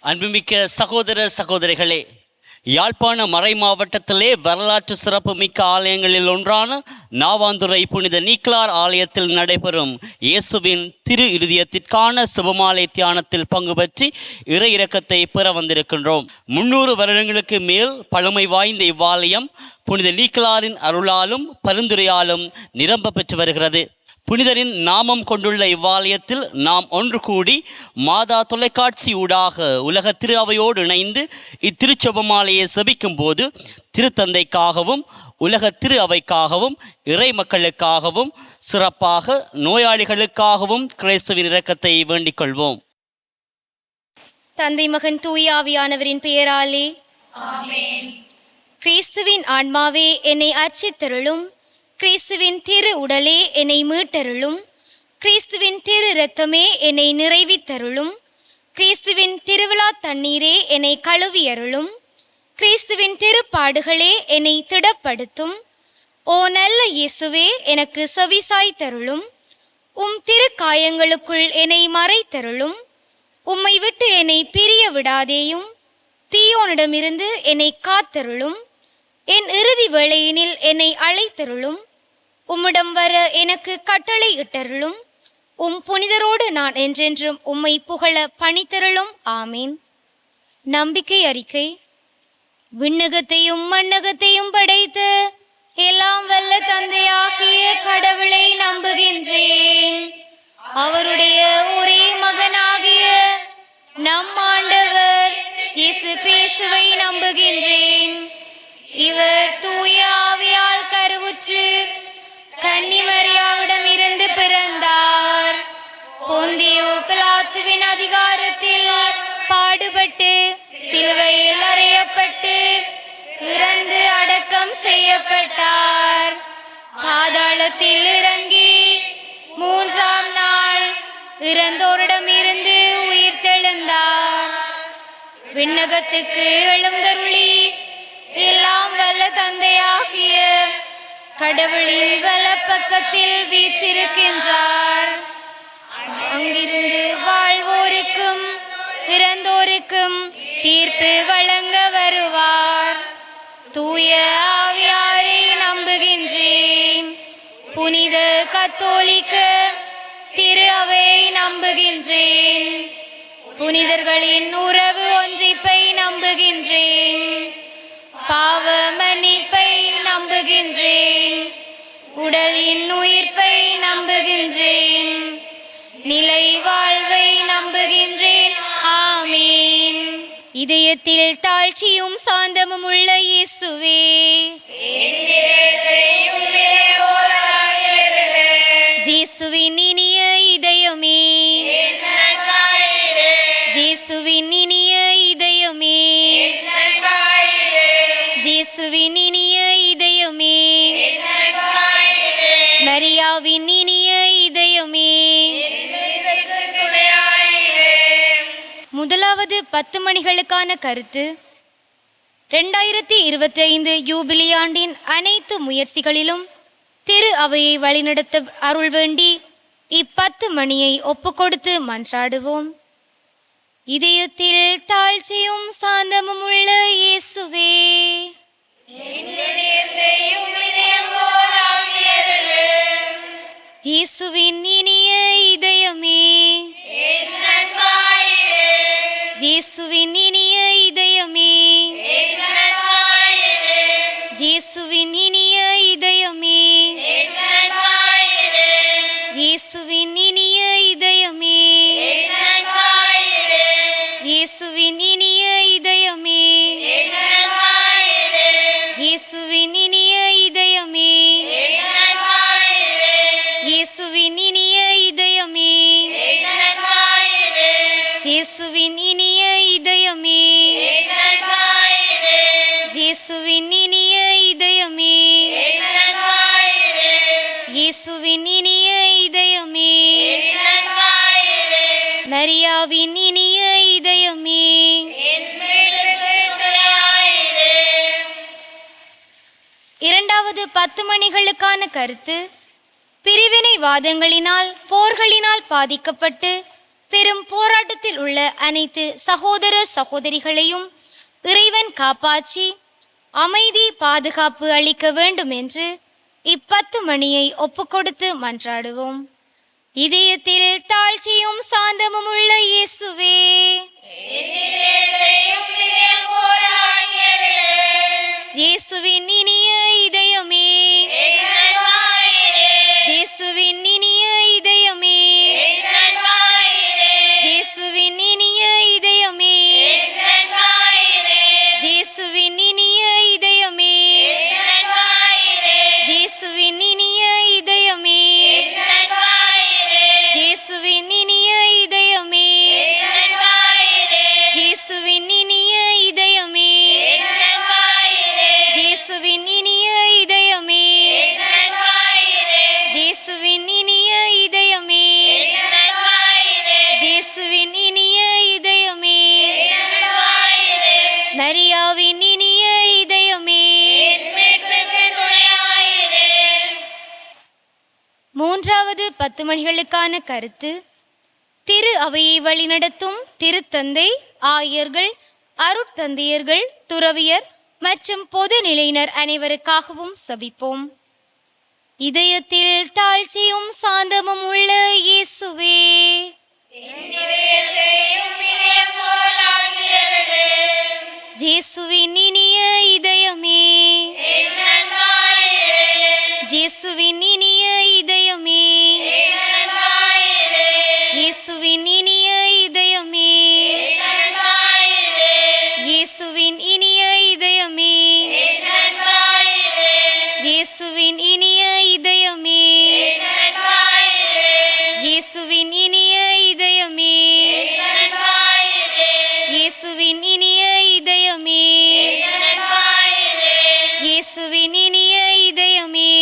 அன்புமிக்க சகோதர சகோதரிகளே, யாழ்ப்பாண மறை மாவட்டத்திலே வரலாற்று சிறப்புமிக்க ஆலயங்களில் ஒன்றான நாவாந்துறை புனித நீக்கலார் ஆலயத்தில் நடைபெறும் இயேசுவின் திரு இருதயத்திற்கான சுபமாலை தியானத்தில் பங்கு பற்றி இறை இரக்கத்தை பெற வந்திருக்கின்றோம். 300 வருடங்களுக்கு மேல் பழமை வாய்ந்த இவ்வாலயம் புனித நீக்கலாரின் அருளாலும் பரிந்துரையாலும் நிரம்ப பெற்று வருகிறது. புனிதரின் நாமம் கொண்டுள்ள இவ்வாலயத்தில் நாம் ஒன்று கூடி மாதா தொலைக்காட்சி ஊடாக உலக திரு அவையோடு இணைந்து இத்திருச்செபமாலையை செபிக்கும் போது திருத்தந்தைக்காகவும் உலக திரு அவைக்காகவும் இறை மக்களுக்காகவும் சிறப்பாக நோயாளிகளுக்காகவும் கிறிஸ்துவின் இரக்கத்தை வேண்டிக் கொள்வோம். தந்தை மகன் தூய ஆவியானவரின் பெயராலே ஆமென். கிறிஸ்துவின் ஆன்மாவே என்னை அர்ச்சித்தருளும். கிறிஸ்துவின் திரு உடலே என்னை மீட்டருளும். கிறிஸ்துவின் திரு இரத்தமே என்னை நிறைவித்தருளும். கிறிஸ்துவின் திருவிழா தண்ணீரே என்னை கழுவியருளும். கிறிஸ்துவின் திருப்பாடுகளே என்னை திடப்படுத்தும். ஓ நல்ல இயேசுவே, எனக்கு செவிசாய் தருளும். உம் திரு காயங்களுக்குள் என்னை மறைத்தருளும். உம்மை விட்டு என்னை பிரிய விடாதேயும். தீயோனிடமிருந்து என்னை காத்தருளும். என் இறுதி வேளையினில் என்னை அழைத்தருளும். உம்மிடம் வர எனக்கு கட்டளை இட்டருளும். உம் புனிதரோடு நான் என்றென்றும் உம்மை புகழ பணித்தருளும். ஆமீன். நம்பிக்கை அறிக்கை. விண்ணகத்தையும் மண்ணகத்தையும் படைத்த எல்லாம் வல்ல தந்தையாகிய கடவுளை நம்புகின்றேன். அவருடைய ஒரே மகனாகிய நம் ஆண்டவர் இயேசு கிறிஸ்துவை நம்புகின்றேன். இவர் தூய ஆவியால் கருவுற்று கன்னிமரியாவிடம் இருந்து பிறந்தார். பொந்தியோ பிலாத்துவின் அதிகாரத்தில் பாடுபட்டு சிலுவையில் அறையப்பட்டு இறந்து அடக்கம் செய்யப்பட்டார். பாதாளத்தில் இறங்கி 3ஆம் நாள் இறந்தோரிடம் இருந்து உயிர் தெழுந்தார். விண்ணகத்துக்கு எழுந்தருளி எல்லாம் வல்ல தந்தையாகிய கடவுளின் வலப்பக்கத்தில் வீற்றிருக்கின்றார். அங்கிருந்து வாழ்வோருக்கும் இறந்தோருக்கும் தீர்ப்பு வழங்க வருவார். தூய ஆவியாரை நம்புகின்றேன். புனித கத்தோலிக்க திரு அவையை நம்புகின்றேன். புனிதர்களின் உறவு ஒன்றிப்பை நம்புகின்றேன். பாவ மன்னிப்பை நம்புகின்றேன். உடலின் உயிர்ப்பை நம்புகின்றேன். நிலை வாழ்வை நம்புகின்றேன். ஆமீன். இதயத்தில் தாழ்ச்சியும் சாந்தமும் உள்ள இயேசுவே, ஜேசுவின் இனிய இதயமே, ஜேசுவின் இனிய இதயமே, ஜேசுவின் இனிய இதயமே, மரியாவின் இனிய இதயமே. முதலாவது 10 மணிகளுக்கான கருத்து. 2025 யூபிலி ஆண்டின் அனைத்து முயற்சிகளிலும் திரு அவையை வழிநடத்த அருள் வேண்டி இ10 மணியை ஒப்புக்கொடுத்து மன்றாடுவோம். இதயத்தில் தாழ்ச்சியும் சாந்தமும் உள்ள இயேசுவே, இயேசுவின் இனிய இதயமே, இயேசுவின் இனிய இதயமே, இயேசுவின் இனிய இதயமே, இயேசுவின் இனிய இதயமே, இயேசுவின் இனிய இதயமே, இயேசுவின் இனிய இதயமே, இயேசுவின் இனிய இதயமே, இயேசுவின் இனிய இதயமே, இயேசுவின் இனிய இதயமே, இயேசுவின் இனிய இதயமே, மரியாவின் இனிய இதயமே. இரண்டாவது 10 மணிகளுக்கான கருத்து. பிரிவினைவாதங்களினால் போர்களினால் பாதிக்கப்பட்டு பெரும் போராட்டத்தில் உள்ள அனைத்து சகோதர சகோதரிகளையும் இறைவன் காப்பாற்றி அமைதி பாதுகாப்பு அளிக்க வேண்டும் என்று 10 மணியை ஒப்புக்கொடுத்து மன்றாடுவோம். இதயத்தில் தாழ்ச்சியும் சாந்தமும் உள்ள இயேசுவே, இயேசுவின் இனிய இதயமே, இயேசுவின் இனிய இதயமே, இயேசுவின் இனிய இதயமே, இயேசுவின் இனிய இதயமே, இயேசுவின் இனிய இதயமே, இயேசுவின் இனிய இதயமே, இயேசுவின் இனிய இதயமே, இயேசுவின் இனிய இதயமே, இயேசுவின் இனிய இதயமே, இயேசுவின் இனிய இதயமே, மரியாவின் இனிய இதயமே. மூன்றாவது 10 மணிகளுக்கான கருத்து. திரு அவையை வழிநடத்தும் திருத்தந்தை, ஆயர்கள், அருட்தந்தையர்கள், துறவியர் மற்றும் பொது நிலையினர் அனைவருக்காகவும் செபிப்போம். இதயத்தில் தாழ்ச்சியும் சாந்தமும் உள்ள இயேசுவே, இயேசுவின் இனிய இதயமே, இயேசுவின் இனிய இதயமே, இயேசுவின் இனிய இதயமே, இயேசுவின் இனிய இதயமே, இயேசுவின் இனிய இதயமே, இயேசுவின் இனிய இதயமே, இயேசுவின் இனிய இதயமே, இயேசுவின் இனிய இதயமே,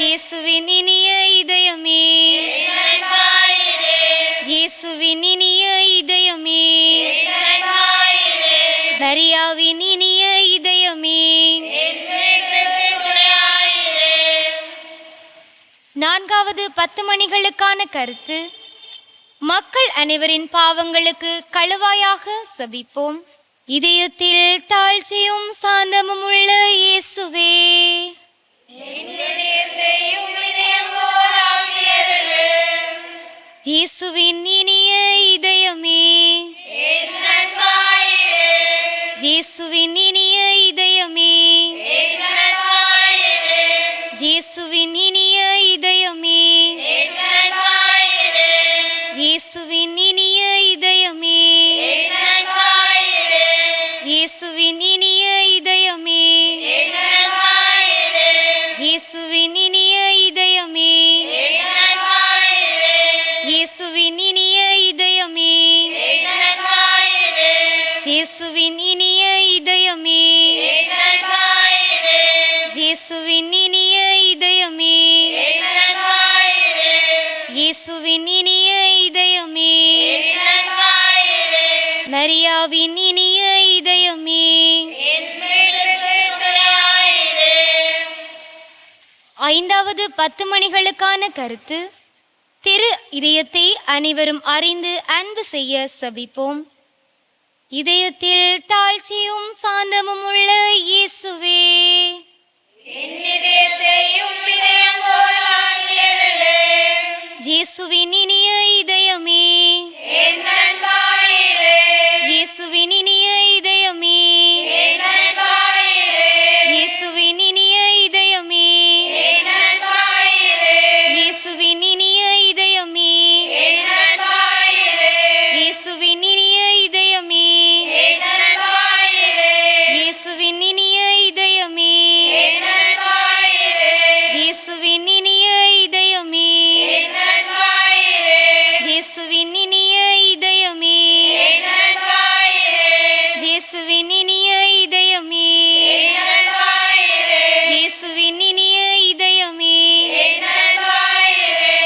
இயேசுவின் இனிய இதயமே, இயேசுவின் இனிய இதயமே, மரியாவின் இனிய இதயமே. 4வது 10 மணிகளுக்கான கருத்து. மக்கள் அனைவரின் பாவங்களுக்கு கழுவாயாக செபிப்போம். இதயத்தில் தாழ்ச்சியும் சாந்தமும் உள்ள இயேசுவே, இயேசுவின் இனிய இதயமே, இயேசுவின் இனிய இதயமே, இயேசுவின் இனிய இதயமே, இயேசுவின் இனிய இதயமே, இயேசுவின் இனிய இதயமே, இயேசுவின் இனிய இதயமே, இயேசுவின் இனிய இதயமே, இயேசுவின் இனிய இதயமே, இயேசுவின் இனிய இதயமே, இயேசுவின் இனிய இதயமே, மரியாவின் இனிய இதயமே. 5வது 10 மணிகளுக்கான கருத்து. திரு இதயத்தை அனைவரும் அறிந்து அன்பு செய்ய செபிப்போம். இதயத்தில் தாழ்ச்சியும் சாந்தமும் உள்ள இயேசுவே, இயேசுவின் இனிய இதயமே, இயேசுவின் இனிய இதயமே, இயேசுவின் இனிய இதயமே, இயேசுவின் இனிய இதயமே, இயேசுவின் இனிய இதயமே, இயேசுவின் இனிய இதயமே, இயேசுவின் இனிய இதயமே, இயேசுவின் இனிய இதயமே, இயேசுவின் இனிய இதயமே, இயேசுவின் இனிய இதயமே,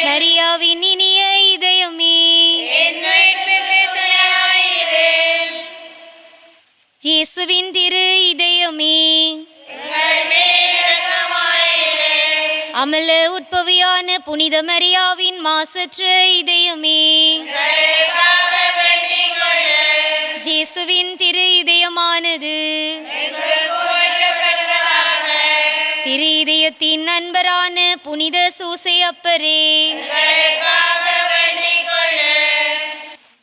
மரியாவின் இனிய இதயமே. இயேசுவின் திரு இதயமே, அமல் நிர்மல உட்பவியான புனித மரியாவின் மாசற்ற இதயமே, ஜேசுவின் திரு இதயமானது திரு இதயத்தின் நண்பரான புனித சூசை அப்பரே,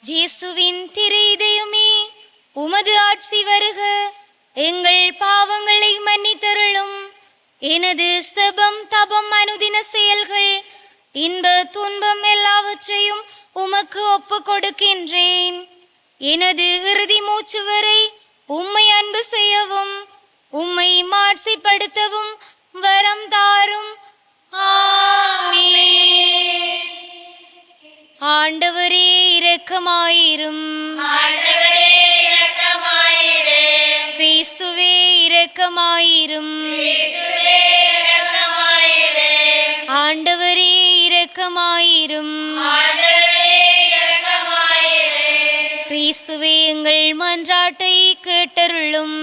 ஜேசுவின் திரு இதயமே, உமது ஆட்சி வருக, எங்கள் பாவங்களை மன்னித்தருளும். எனது செபம் தபம் அனுதின செயல்கள் இன்ப துன்பம் எல்லாவற்றையும் உமக்கு ஒப்பு கொடுக்கின்றேன். எனது இறுதி மூச்சு வரை உம்மை அன்பு செய்யவும் உம்மை மாட்சிப்படுத்தவும் வரம் தாரும். ஆமென். ஆண்டவரே இரக்கமாயிரும். கிறிஸ்துவே இரக்கமாயிரும். ஆண்டவரே இரக்கமாயிரும். கிறிஸ்துவே எங்கள் மன்றாட்டை கேட்டருளும்.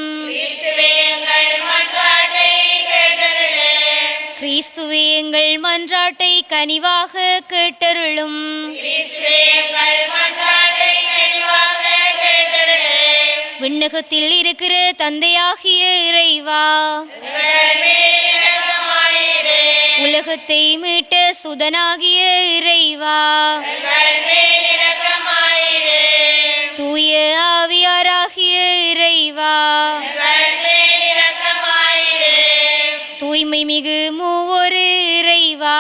கிறிஸ்துவே எங்கள் மன்றாட்டை கனிவாக கேட்டருளும். விண்ணகத்தில் இருக்கிற தந்தையாகிய இறைவா, உலகத்தை மீட்ட சுதனாகிய இறைவா, தூய ஆவியாராகிய இறைவா, தூய்மை மிகு மூவொரு இறைவா,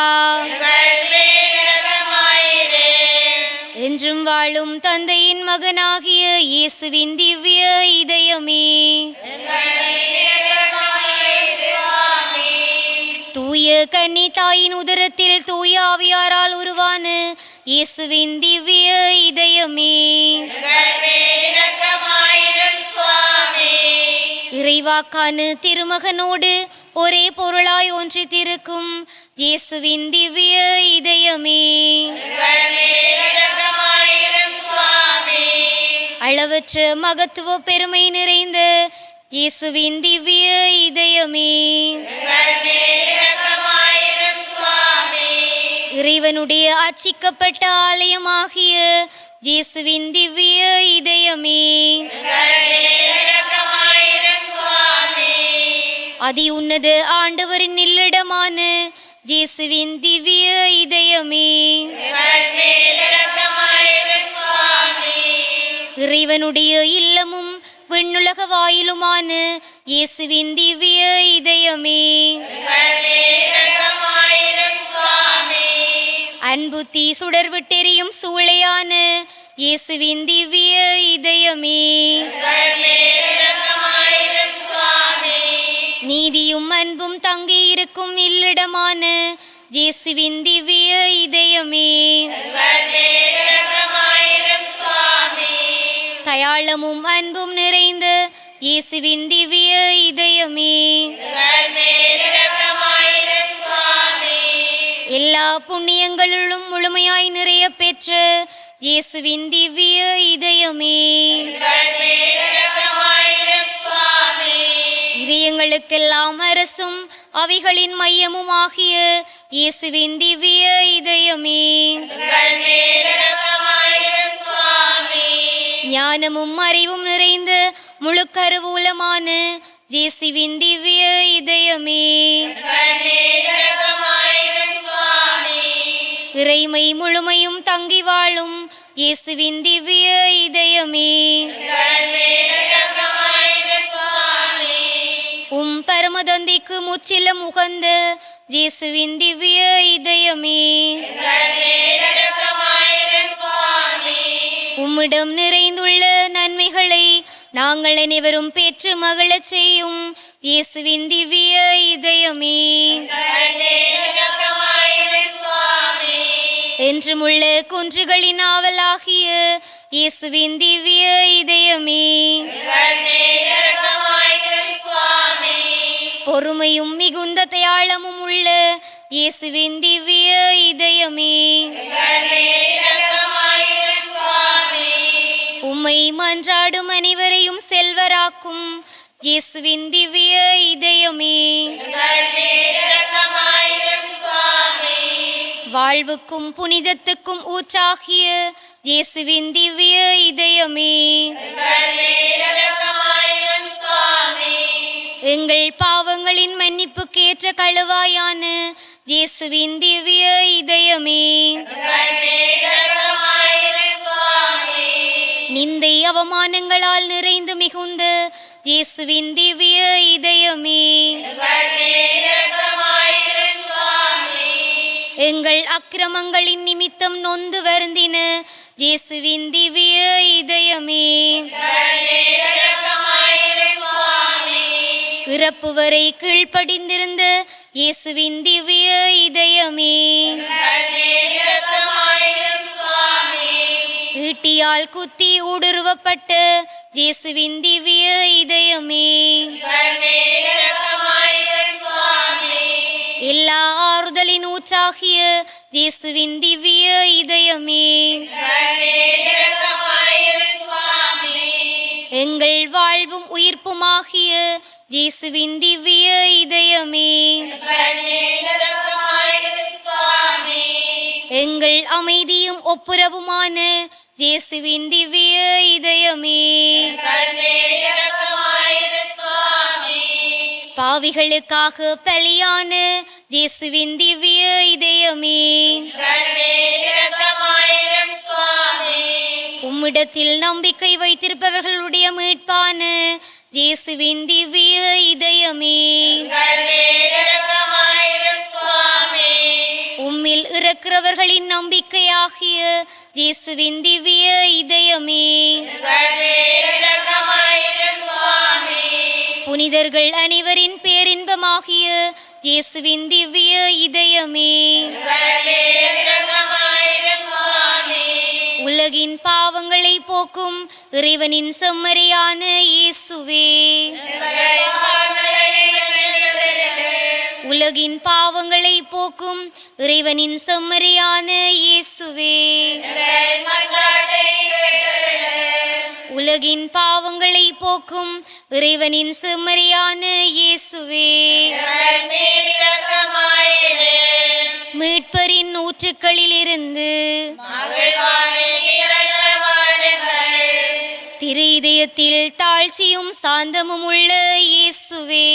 என்றும் வாழும் தந்தையின் மகனாகிய இயேசுவின் திவ்ய இதயமே, தூய கன்னி தாயின் உதரத்தில் தூய ஆவியாரால் உருவான இயேசுவின் திவ்ய இதயமே, இறைவாக்கான திருமகனோடு ஒரே பொருளாய் ஒன்றித்திருக்கும் இயேசுவின் திவ்ய இதயமே, அளவற்ற மகத்துவ பெருமை நிறைந்த இயேசுவின் திவ்ய இதயமே, இறைவனுடைய அர்ச்சிக்கப்பட்ட ஆலயமாகிய இயேசுவின் திவ்ய இதயமே, அதி உன்னத ஆண்டவரின் இல்லிடமான இயேசுவின் திவ்ய இதயமே, இறைவனுடைய இல்லமும் விண்ணுலக வாயிலுமான இயேசுவின் திவ்ய இதயமே, அன்புத்தி சுடர் விட்டெறியும் சூளையான இயேசுவின் திவ்ய இதயமே, நீதியும் அன்பும் தங்கி இருக்கும் இல்லிடமான இயேசுவின் திவ்ய இதயமே, தயாளமும் அன்பும் நிறைந்த இயேசுவின் திவ்ய இதயமே, எல்லா புண்ணியங்களிலும் முழுமையாய் நிறைய பெற்ற இயேசுவின் திவ்ய இதயமே, இதயங்களுக்கெல்லாம் அரசும் அவைகளின் மையமும் ஆகிய இயேசுவின் திவ்ய இதயமே, ஞானமும் அறிவும் நிறைந்த முழு கருவூலமான இயேசுவின் திவ்ய இதயமே, இறைமை முழுமையும் தங்கி வாழும் இயேசுவின் திவ்ய இதயமே, உம் பரமதந்தைக்கு முற்றிலும் உகந்த இயேசுவின் திவ்ய இதயமே, உம்மிடம் நிறைந்துள்ள நன்மைகளை நாங்கள் அனைவரும் பெற்று மகிழச் செய்யும் இயேசுவின் திவ்ய இதயமே, என்றுமுள்ள குன்றுகளின் ஆவலாகிய இயேசுவின் திவ்ய இதயமே, பொறுமையும் மிகுந்த தயாளமும் உள்ள இயேசுவின் திவ்ய இதயமே, உம்மை மன்றாடும் அனைவரையும் செல்வராக்கும் இயேசுவின் திவ்ய இதயமே, வாழ்வுக்கும் புனிதத்துக்கும் ஊற்றாகிய இயேசுவின் திவ்ய இதயமே, எங்கள் பாவங்களின் மன்னிப்புக்கேற்ற கழுவாயான இயேசுவின் திவ்ய இதயமே, நிந்தை அவமானங்களால் நிறைந்து மிகுந்த இயேசுவின் திவ்ய இதயமே, எங்கள் அக்கிரமங்களின் நிமித்தம் நொந்து வருந்தின இயேசுவின் திவ்ய இதயமே, இறப்பு வரை கீழ்ப்படிந்திருந்த இயேசுவின் திவ்ய இதயமே, ஈட்டியால் குத்தி ஊடுருவப்பட்ட இயேசுவின் திவ்ய இதயமே, எல்லா ஆறுதலின் ஊற்றாகிய இயேசுவின் திவ்ய இதயமே, எங்கள் வாழ்வும் உயிர்ப்புமாகிய இயேசுவின் திவ்ய இதயமே, எங்கள் அமைதியும் ஒப்புரவுமான இயேசுவின் திவ்ய இதயமே, பாவிகளுக்காக பலியான இயேசுவின் திவ்ய இதயமே, உம்மிடத்தில் நம்பிக்கை வைத்திருப்பவர்களுடைய மீட்பான இயேசுவின் திவ்ய இதயமே, உம்மில் இருக்கிறவர்களின் நம்பிக்கையாகிய இயேசுவின் திவ்ய இதயமே, புனிதர்கள் அனைவரின் பேரின்பமாகிய இயேசுவின் திவ்ய இதயமே, உலகின் பாவங்களை போக்கும் இறைவனின் செம்மறியான இயேசுவே, உலகின் பாவங்களை போக்கும் இறைவனின் செம்மறியான இயேசுவே, உலகின் பாவங்களை போக்கும் இறைவனின் செம்மறியான இயேசுவே, மீட்பரின் ஊற்றுக்களிலிருந்து திரு இதயத்தில் தாழ்ச்சியும் சாந்தமும் உள்ள இயேசுவே,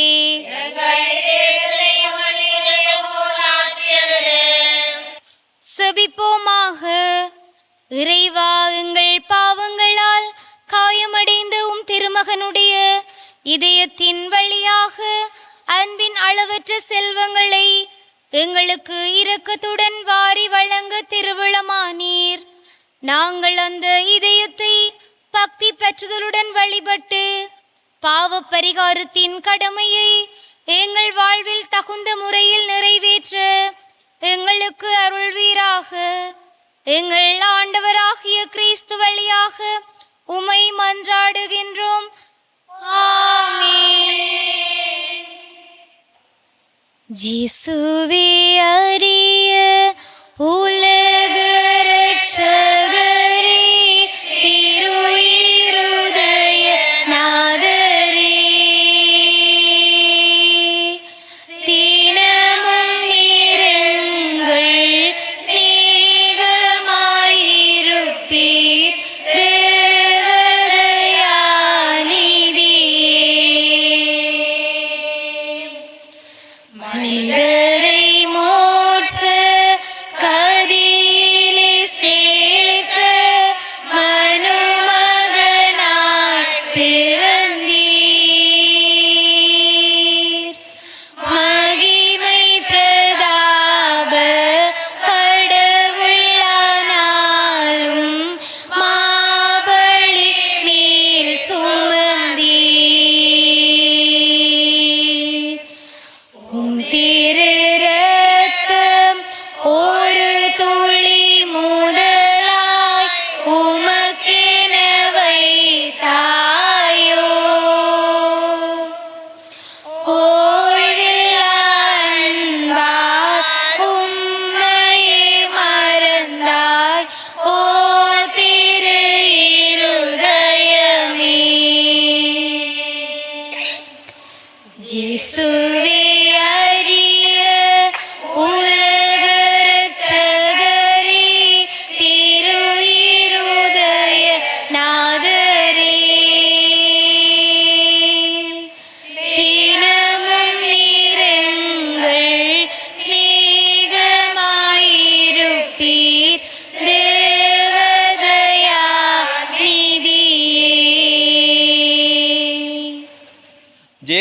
செபிப்போமாக. இறைவா, எங்கள் பாவங்களால் காயமடைந்த உம் திருமகனுடைய இதயத்தின் வழியாக அன்பின் அளவற்ற செல்வங்களை எங்களுக்கு இரக்கத்துடன் வாரி வழங்க திருவிழமானீர். நாங்கள் அந்த இதயத்தை பக்தி பற்றுதலுடன் வழிபட்டு பாவ பரிகாரத்தின் கடமையை எங்கள் வாழ்வில் தகுந்த முறையில் நிறைவேற்ற எங்களுக்கு அருள்வீராக. எங்கள் ஆண்டவராகிய கிறிஸ்து வழியாக உமை மன்றாடுகின்றோம். ஆமென். இயேசுவே அரிய உலக இரட்சகரே, திரு இருதய நாதரே, தினமும் நீரெங்கள் சிநேகமாயிருப்பீர், தேவதயாநிதியே. மனிதரை மோட்ச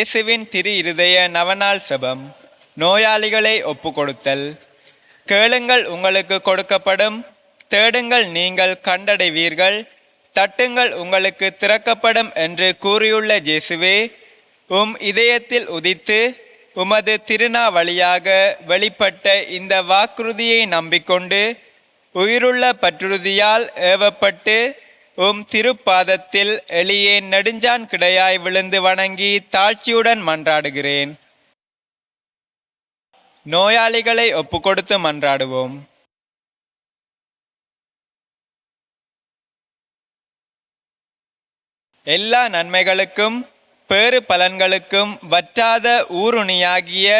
இயேசுவின் திரு இருதய நவநாள் செபம். நோயாளிகளை ஒப்புக்கொடுத்தல். கேளுங்கள் உங்களுக்கு கொடுக்கப்படும், தேடுங்கள் நீங்கள் கண்டடைவீர்கள், தட்டுங்கள் உங்களுக்கு திறக்கப்படும் என்று கூறியுள்ள இயேசுவே, உம் இதயத்தில் உதித்து உமது திருநா வழியாக வெளிப்பட்ட இந்த வாக்குறுதியை நம்பிக்கொண்டு உயிருள்ள பற்றுறுதியால் ஏவப்பட்டு உம் திருப்பாதத்தில் எளியேன் நெடுஞ்சான் கிடையாய் விழுந்து வணங்கி தாழ்ச்சியுடன் மன்றாடுகிறேன். நோயாளிகளை ஒப்புக்கொடுத்து மன்றாடுவோம். எல்லா நன்மைகளுக்கும் பேறு பலன்களுக்கும் வற்றாத ஊருணியாகிய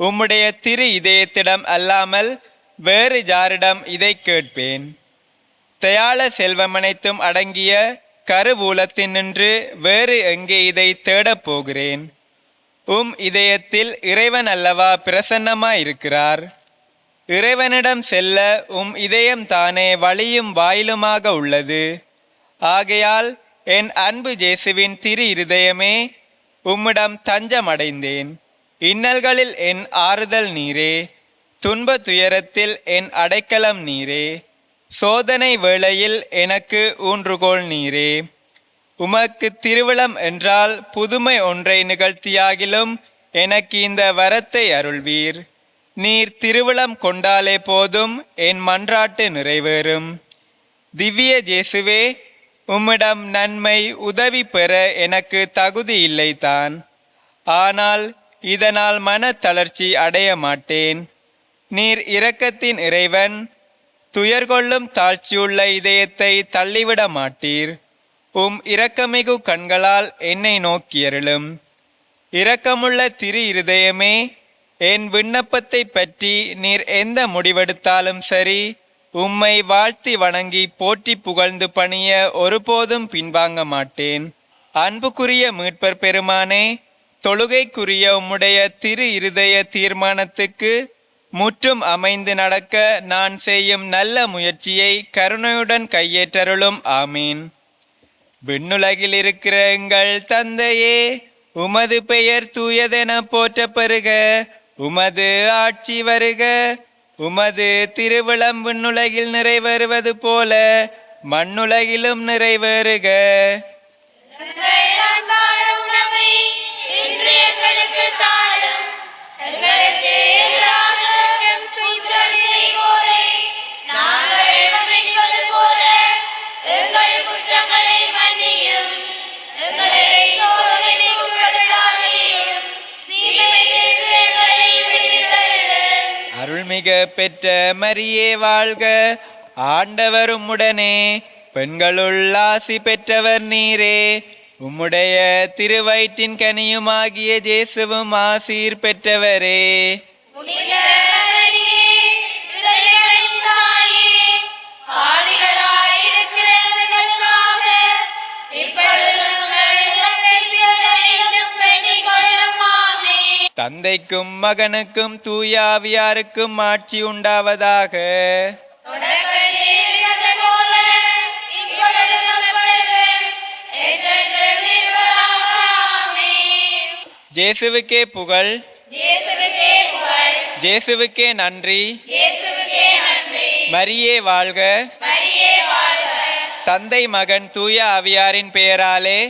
உம்முடைய திரு இதயத்திடம் அல்லாமல் வேறு யாரிடம் இதை கேட்பேன்? தயாள செல்வமனைத்தும் அடங்கிய கருவூலத்தினின்று வேறு எங்கே இதை தேடப் போகிறேன்? உம் இதயத்தில் இறைவன் அல்லவா பிரசன்னமாயிருக்கிறார். இறைவனிடம் செல்ல உம் இதயம் தானே வழியும் வாயிலுமாக உள்ளது. ஆகையால் என் அன்பு இயேசுவின் திரு இருதயமே, உம்மிடம் தஞ்சமடைந்தேன். இன்னல்களில் என் ஆறுதல் நீரே, துன்ப துயரத்தில் என் அடைக்கலம் நீரே, சோதனை வேளையில் எனக்கு ஊன்றுகோல் நீரே. உமக்கு திருவிழம் என்றால் புதுமை ஒன்றை நிகழ்த்தியாகிலும் எனக்கு இந்த வரத்தை அருள்வீர். நீர் திருவிழம் கொண்டாலே போதும், என் மன்றாட்டு நிறைவேறும். திவ்ய இயேசுவே, உம்மிடம் நன்மை உதவி பெற எனக்கு தகுதி இல்லைதான். ஆனால் இதனால் மன தளர்ச்சி அடைய மாட்டேன். நீர் இரக்கத்தின் இறைவன், துயர்கொள்ளும் தாழ்ச்சியுள்ள இதயத்தை தள்ளிவிட மாட்டீர். உம் இரக்கமிகு கண்களால் என்னை நோக்கியருளும். இரக்கமுள்ள திரு இருதயமே, என் விண்ணப்பத்தை பற்றி நீர் எந்த முடிவெடுத்தாலும் சரி, உம்மை வாழ்த்தி வணங்கி போற்றி புகழ்ந்து பணிய ஒருபோதும் பின்வாங்க மாட்டேன். அன்புக்குரிய மீட்பர் பெருமானே, தொழுகைக்குரிய உம்முடைய திரு இருதய தீர்மானத்துக்கு முற்றும் அமைந்து நடக்க நான் செய்யும் நல்ல முயற்சியை கருணையுடன் கையேற்றருளும். ஆமீன். விண்ணுலகில் இருக்கிற எங்கள் தந்தையே, உமது பெயர் தூயதென போற்ற பெறுக. உமது ஆட்சி வருக. உமது திருவிழம் விண்ணுலகில் நிறைவேறுவது போல மண்ணுலகிலும் நிறைவேறுக. அருள்மிக பெற்ற மரியே வாழ்க. ஆண்டவர் உம்முடனே, பெண்களுள் ஆசி பெற்றவர் நீரே. உம்முடைய திருவயிற்றின் கனியுமாகிய இயேசுவும் ஆசீர் பெற்றவரே. தந்தைக்கும் மகனுக்கும் தூய ஆவியாருக்கும் ஆட்சி உண்டாவதாக. இயேசுவுக்கே புகழ். இயேசுவுக்கே நன்றி. மரியே வாழ்க. தந்தை மகன் தூய ஆவியாரின் பெயராலே